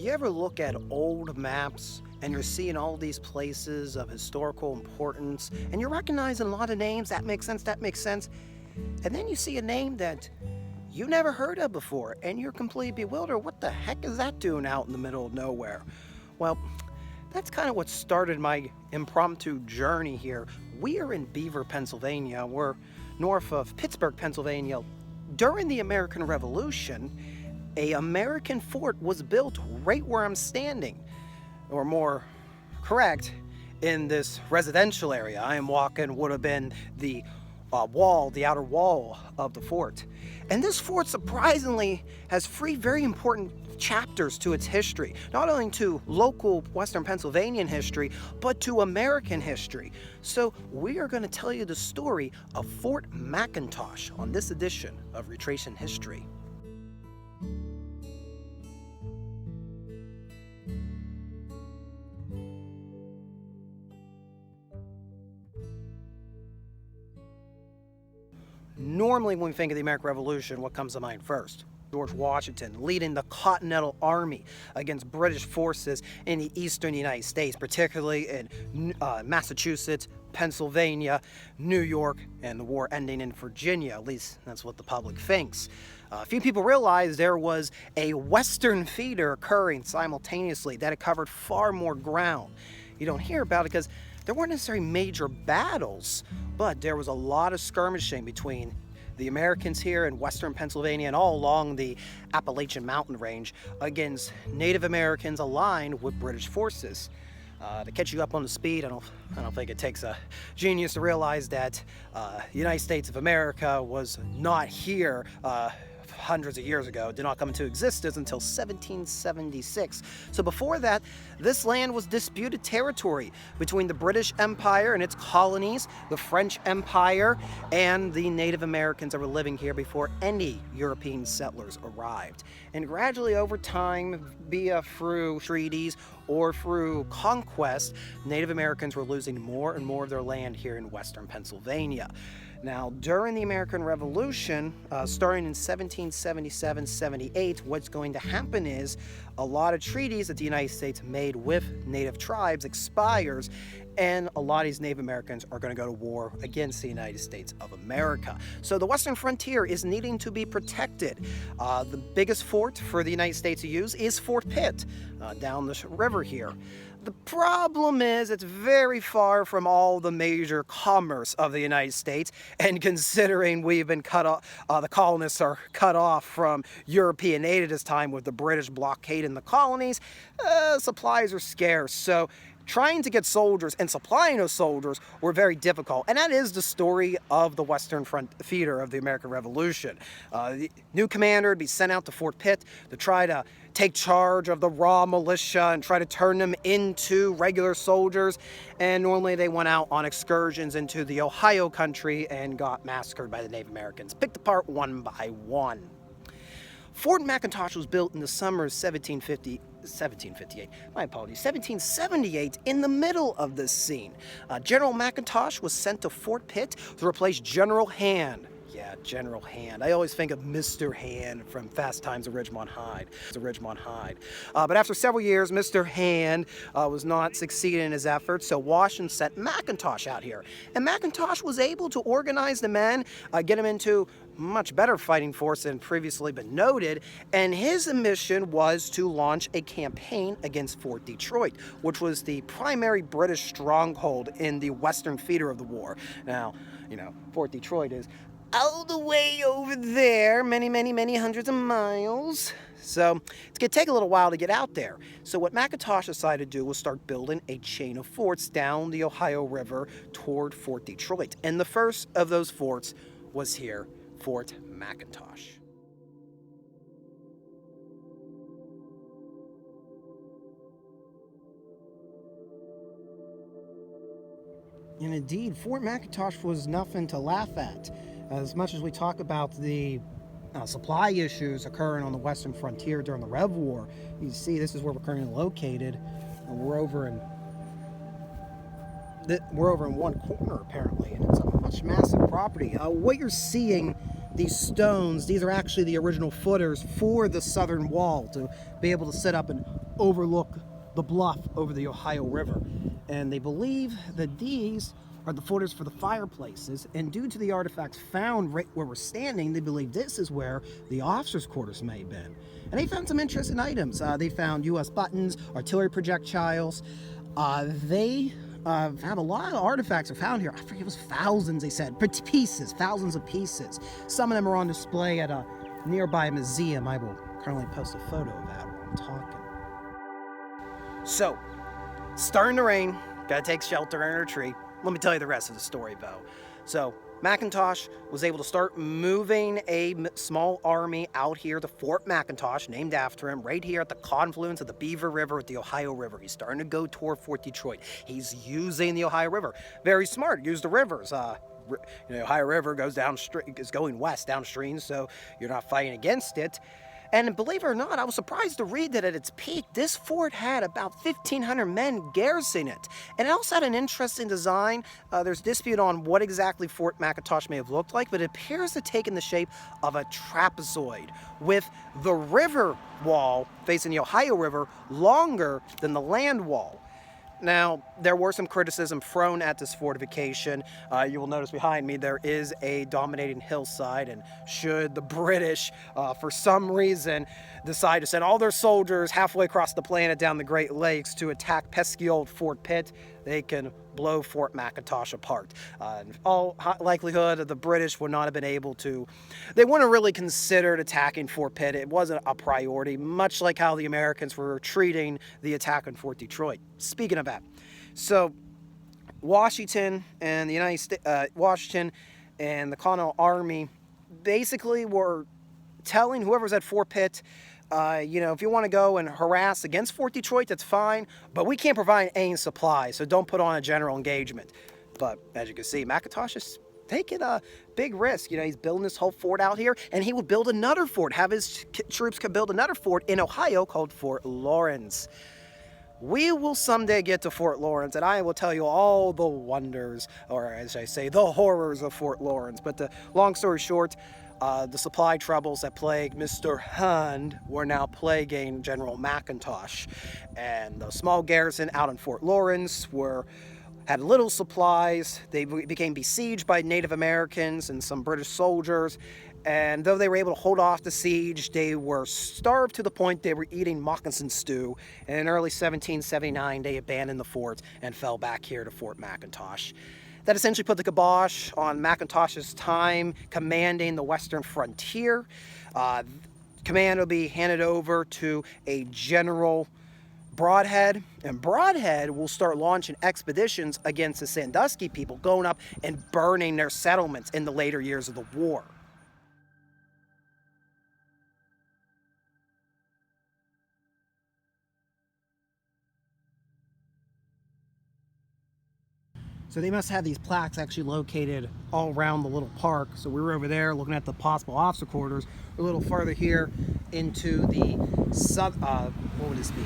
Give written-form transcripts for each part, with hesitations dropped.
You ever look at old maps and you're seeing all these places of historical importance and you're recognizing a lot of names? That makes sense, that makes sense. And then you see a name that you never heard of before and you're completely bewildered. What the heck is that doing out in the middle of nowhere? Well, that's kind of what started my impromptu journey here. We are in Beaver, Pennsylvania. We're north of Pittsburgh, Pennsylvania. During the American Revolution, an American fort was built right where I'm standing, or more correct, in this residential area. I am walking would have been the outer wall of the fort. And this fort surprisingly has three very important chapters to its history, not only to local Western Pennsylvanian history, but to American history. So we are going to tell you the story of Fort McIntosh on this edition of Retracing History. Normally, when we think of the American Revolution, what comes to mind first? George Washington leading the Continental Army against British forces in the eastern United States, particularly in Massachusetts, Pennsylvania, New York, and the war ending in Virginia. At least that's what the public thinks. Few people realize there was a Western theater occurring simultaneously that had covered far more ground. You don't hear about it because there weren't necessarily major battles, but there was a lot of skirmishing between the Americans here in Western Pennsylvania and all along the Appalachian mountain range against Native Americans aligned with British forces. To catch you up on the speed, I don't think it takes a genius to realize that the United States of America was not here hundreds of years ago. It did not come into existence until 1776. So before that, this land was disputed territory between the British Empire and its colonies, the French Empire, and the Native Americans that were living here before any European settlers arrived. And gradually over time, through treaties or through conquest, Native Americans were losing more and more of their land here in Western Pennsylvania. Now, during the American Revolution, starting in 1777-78, what's going to happen is a lot of treaties that the United States made with Native tribes expires, and a lot of these Native Americans are going to go to war against the United States of America. So the Western frontier is needing to be protected. The biggest fort for the United States to use is Fort Pitt, down this river here. The problem is it's very far from all the major commerce of the United States, and considering we've been cut off, the colonists are cut off from European aid at this time with the British blockade in the colonies, supplies are scarce. So trying to get soldiers and supplying those soldiers were very difficult. And that is the story of the Western Front theater of the American Revolution. The new commander would be sent out to Fort Pitt to try to take charge of the raw militia and try to turn them into regular soldiers. And normally they went out on excursions into the Ohio country and got massacred by the Native Americans, picked apart one by one. Fort McIntosh was built in the summer of 1778, in the middle of this scene. General McIntosh was sent to Fort Pitt to replace General Hand. Yeah, General Hand. I always think of Mr. Hand from Fast Times at Ridgemont High. But after several years, Mr. Hand was not succeeding in his efforts, so Washington sent McIntosh out here. And McIntosh was able to organize the men, get them into much better fighting force than previously been noted, and his mission was to launch a campaign against Fort Detroit, which was the primary British stronghold in the western theater of the war. Now, Fort Detroit is all the way over there, many hundreds of miles. So it's going to take a little while to get out there. So what McIntosh decided to do was start building a chain of forts down the Ohio River toward Fort Detroit. And the first of those forts was here, Fort McIntosh. And indeed, Fort McIntosh was nothing to laugh at. As much as we talk about the supply issues occurring on the western frontier during the Rev War, you see this is where we're currently located. And we're over in one corner apparently, and it's a much massive property. What you're seeing, these stones, these are actually the original footers for the southern wall to be able to set up an overlook the bluff over the Ohio River. And they believe that these are the footers for the fireplaces, and due to the artifacts found right where we're standing, they believe this is where the officers' quarters may have been. And they found some interesting items. They found U.S. buttons, artillery projectiles. They found a lot of artifacts are found here. I forget, it was thousands, they said, but pieces, thousands of pieces. Some of them are on display at a nearby museum. I will currently post a photo of that while I'm talking. So, starting to rain, gotta take shelter under a tree. Let me tell you the rest of the story, Bo. So, McIntosh was able to start moving a small army out here to Fort McIntosh, named after him, right here at the confluence of the Beaver River with the Ohio River. He's starting to go toward Fort Detroit. He's using the Ohio River. Very smart. Use the rivers. The Ohio River is going west downstream, so you're not fighting against it. And believe it or not, I was surprised to read that at its peak, this fort had about 1,500 men garrisoning it. And it also had an interesting design. There's dispute on what exactly Fort McIntosh may have looked like, but it appears to have taken the shape of a trapezoid, with the river wall facing the Ohio River longer than the land wall. Now, there were some criticism thrown at this fortification. You will notice behind me there is a dominating hillside, and should the British, for some reason, decide to send all their soldiers halfway across the planet down the Great Lakes to attack pesky old Fort Pitt, they can blow Fort McIntosh apart. In all likelihood, the British would not have been able to. They wouldn't have really considered attacking Fort Pitt. It wasn't a priority, much like how the Americans were treating the attack on Fort Detroit. Speaking of that, so Washington and Washington and the Continental Army basically were telling whoever's at Fort Pitt, if you want to go and harass against Fort Detroit, that's fine, but we can't provide any supplies, so don't put on a general engagement. But as you can see, McIntosh is taking a big risk. He's building this whole fort out here, and he would build another fort, have his troops could build another fort in Ohio called Fort Lawrence. We will someday get to Fort Lawrence, and I will tell you all the wonders, or as I say, the horrors of Fort Lawrence. But the long story short, the supply troubles that plagued Mr. Hund were now plaguing General McIntosh. And the small garrison out in Fort Lawrence had little supplies. They became besieged by Native Americans and some British soldiers. And though they were able to hold off the siege, they were starved to the point they were eating moccasin stew. And in early 1779, they abandoned the fort and fell back here to Fort McIntosh. That essentially put the kibosh on McIntosh's time commanding the western frontier. Command will be handed over to a General Broadhead, and Broadhead will start launching expeditions against the Sandusky people, going up and burning their settlements in the later years of the war. So they must have these plaques actually located all around the little park. So we were over there looking at the possible officer quarters. We're a little farther here into the what would this be?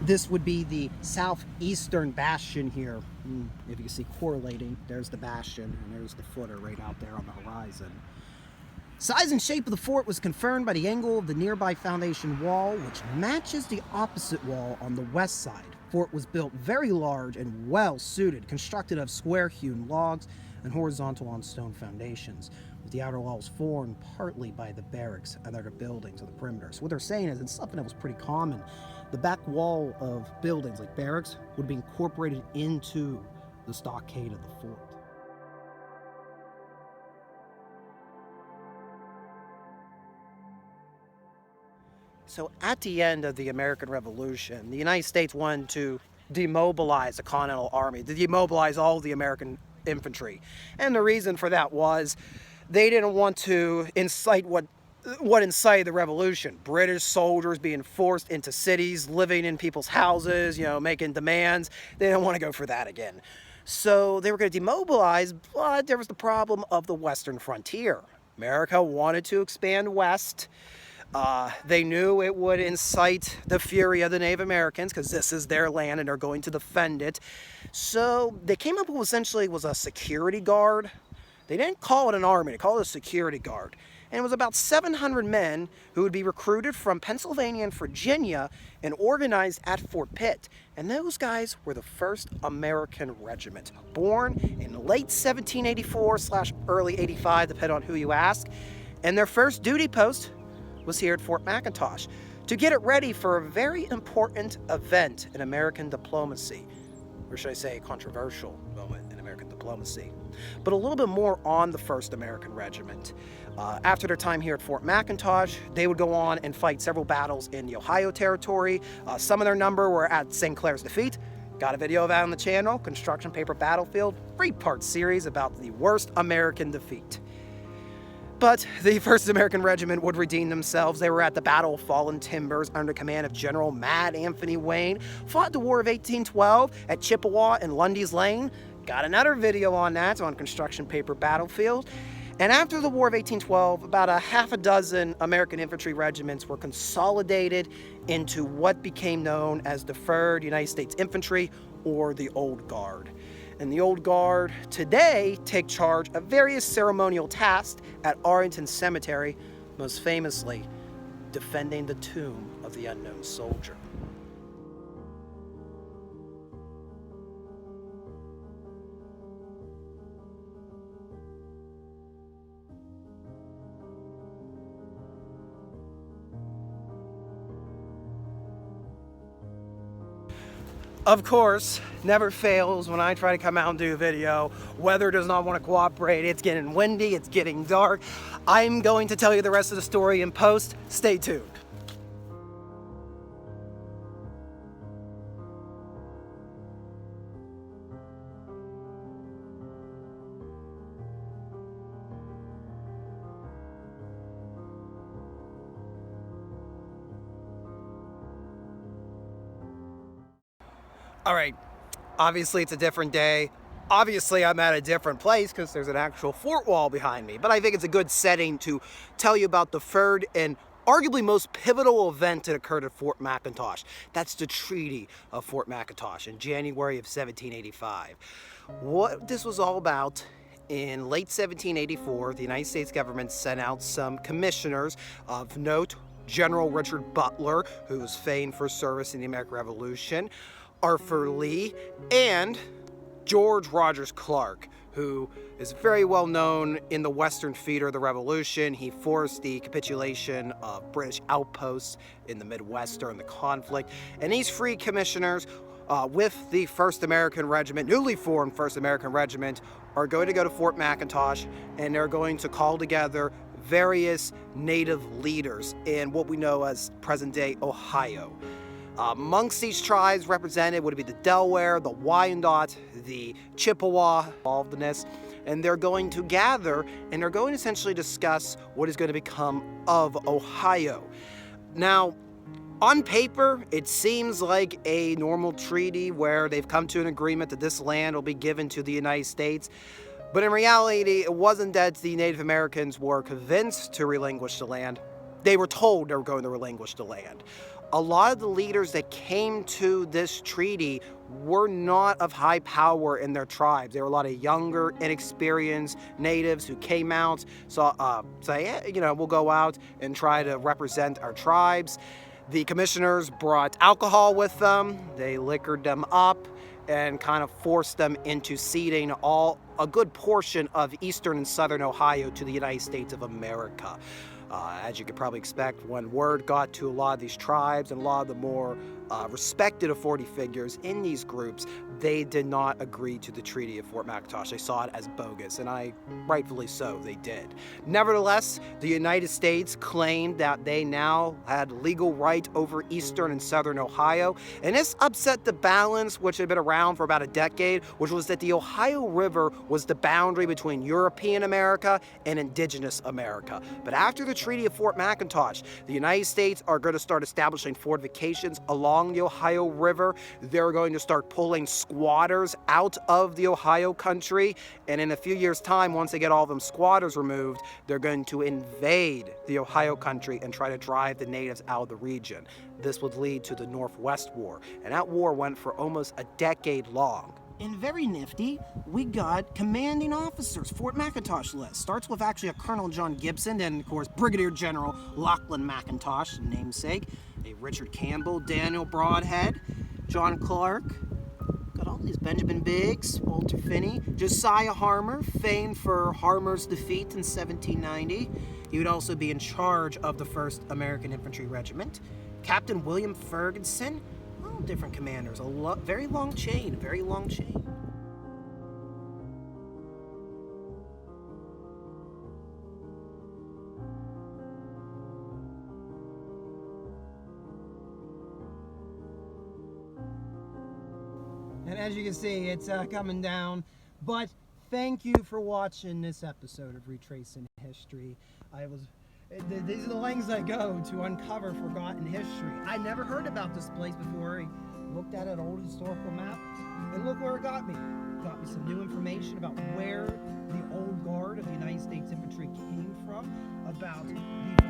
This would be the southeastern bastion here. If you can see correlating, there's the bastion and there's the footer right out there on the horizon. Size and shape of the fort was confirmed by the angle of the nearby foundation wall, which matches the opposite wall on the west side. Fort was built very large and well suited, constructed of square-hewn logs and horizontal on stone foundations, with the outer walls formed partly by the barracks and other buildings of the perimeter. So what they're saying is, it's something that was pretty common. The back wall of buildings like barracks would be incorporated into the stockade of the fort. So at the end of the American Revolution, the United States wanted to demobilize the Continental Army, to demobilize all the American infantry. And the reason for that was they didn't want to incite what incited the revolution. British soldiers being forced into cities, living in people's houses, making demands. They didn't want to go for that again. So they were going to demobilize, but there was the problem of the western frontier. America wanted to expand west. They knew it would incite the fury of the Native Americans because this is their land and they're going to defend it. So they came up with essentially was a security guard. They didn't call it an army, they called it a security guard. And it was about 700 men who would be recruited from Pennsylvania and Virginia and organized at Fort Pitt. And those guys were the first American regiment, born in late 1784/early 85, depending on who you ask. And their first duty post was here at Fort McIntosh to get it ready for a very important event in American diplomacy. Or should I say a controversial moment in American diplomacy. But a little bit more on the 1st American Regiment. After their time here at Fort McIntosh, they would go on and fight several battles in the Ohio Territory. Some of their number were at St. Clair's defeat. Got a video of that on the channel, Construction Paper Battlefield, 3-part series about the worst American defeat. But the 1st American Regiment would redeem themselves. They were at the Battle of Fallen Timbers under command of General Mad Anthony Wayne, fought the War of 1812 at Chippewa and Lundy's Lane. Got another video on that on Construction Paper Battlefield. And after the War of 1812, about a half a dozen American infantry regiments were consolidated into what became known as the 3rd United States Infantry, or the Old Guard. And the Old Guard today take charge of various ceremonial tasks at Arlington Cemetery, most famously defending the tomb of the unknown soldier. Of course, never fails when I try to come out and do a video. Weather does not want to cooperate. It's getting windy, it's getting dark. I'm going to tell you the rest of the story in post. Stay tuned. All right, obviously it's a different day. Obviously I'm at a different place because there's an actual fort wall behind me, but I think it's a good setting to tell you about the 3rd and arguably most pivotal event that occurred at Fort McIntosh. That's the Treaty of Fort McIntosh in January of 1785. What this was all about: in late 1784, the United States government sent out some commissioners of note. General Richard Butler, who was famed for service in the American Revolution, Arthur Lee, and George Rogers Clark, who is very well known in the Western theater of the Revolution. He forced the capitulation of British outposts in the Midwest during the conflict. And these 3 commissioners, with the 1st American Regiment, newly formed 1st American Regiment, are going to go to Fort McIntosh, and they're going to call together various native leaders in what we know as present-day Ohio. Amongst these tribes represented would be the Delaware, the Wyandot, the Chippewa, involved in this, and they're going to gather and they're going to essentially discuss what is going to become of Ohio. Now, on paper, it seems like a normal treaty where they've come to an agreement that this land will be given to the United States. But in reality, it wasn't that the Native Americans were convinced to relinquish the land. They were told they were going to relinquish the land. A lot of the leaders that came to this treaty were not of high power in their tribes. There were a lot of younger, inexperienced natives who came out, say, yeah, you know, we'll go out and try to represent our tribes. The commissioners brought alcohol with them. They liquored them up and kind of forced them into ceding a good portion of eastern and southern Ohio to the United States of America. As you could probably expect, when word got to a lot of these tribes and a lot of the more respected authority figures in these groups, they did not agree to the Treaty of Fort McIntosh. They saw it as bogus, and rightfully so, they did. Nevertheless, the United States claimed that they now had legal right over eastern and southern Ohio, and this upset the balance, which had been around for about a decade, which was that the Ohio River was the boundary between European America and indigenous America. But after the Treaty of Fort McIntosh, the United States are going to start establishing fortifications along the Ohio River. They're going to start pulling squatters out of the Ohio country, and in a few years' time, once they get all of them squatters removed, they're going to invade the Ohio country and try to drive the natives out of the region. This would lead to the Northwest War, and that war went for almost a decade long. And very nifty, we got commanding officers. Fort McIntosh list starts with actually a Colonel John Gibson, and of course Brigadier General Lachlan McIntosh, namesake, a Richard Campbell, Daniel Broadhead, John Clark. Got all these Benjamin Biggs, Walter Finney, Josiah Harmer, famed for Harmer's defeat in 1790. He would also be in charge of the 1st American Infantry Regiment. Captain William Ferguson. All different commanders. Very long chain, very long chain. And as you can see, it's coming down. But thank you for watching this episode of Retracing History. These are the lengths I go to uncover forgotten history. I never heard about this place before. I looked at an old historical map, and look where it got me. It got me some new information about where the old guard of the United States Infantry came from, about the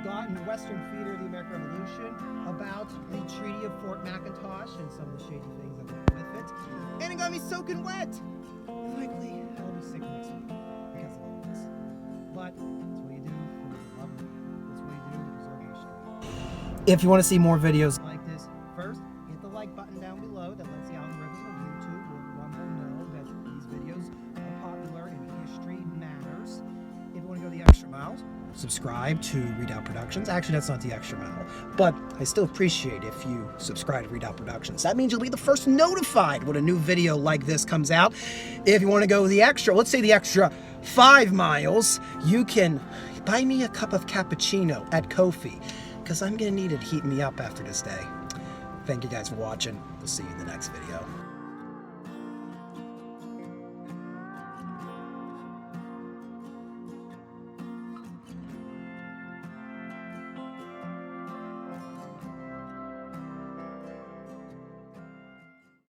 forgotten Western theater of the American Revolution, about the Treaty of Fort McIntosh, and some of the shady things that went with it. And it got me soaking wet. Likely, I'll be sick next week because of all this. But that's what you do for the love of it. That's what you do to preserve history. If you want to see more videos like this, first, hit the like button down below. That lets the algorithm of YouTube or Rumble know that these videos are popular and history matters. If you want to go the extra miles, subscribe to Redoubt Productions. Actually, that's not the extra mile, but I still appreciate if you subscribe to Redoubt Productions. That means you'll be the first notified when a new video like this comes out. If you want to go the extra, let's say the extra 5 miles, you can buy me a cup of cappuccino at Ko-fi, because I'm going to need it to heat me up after this day. Thank you guys for watching. We'll see you in the next video.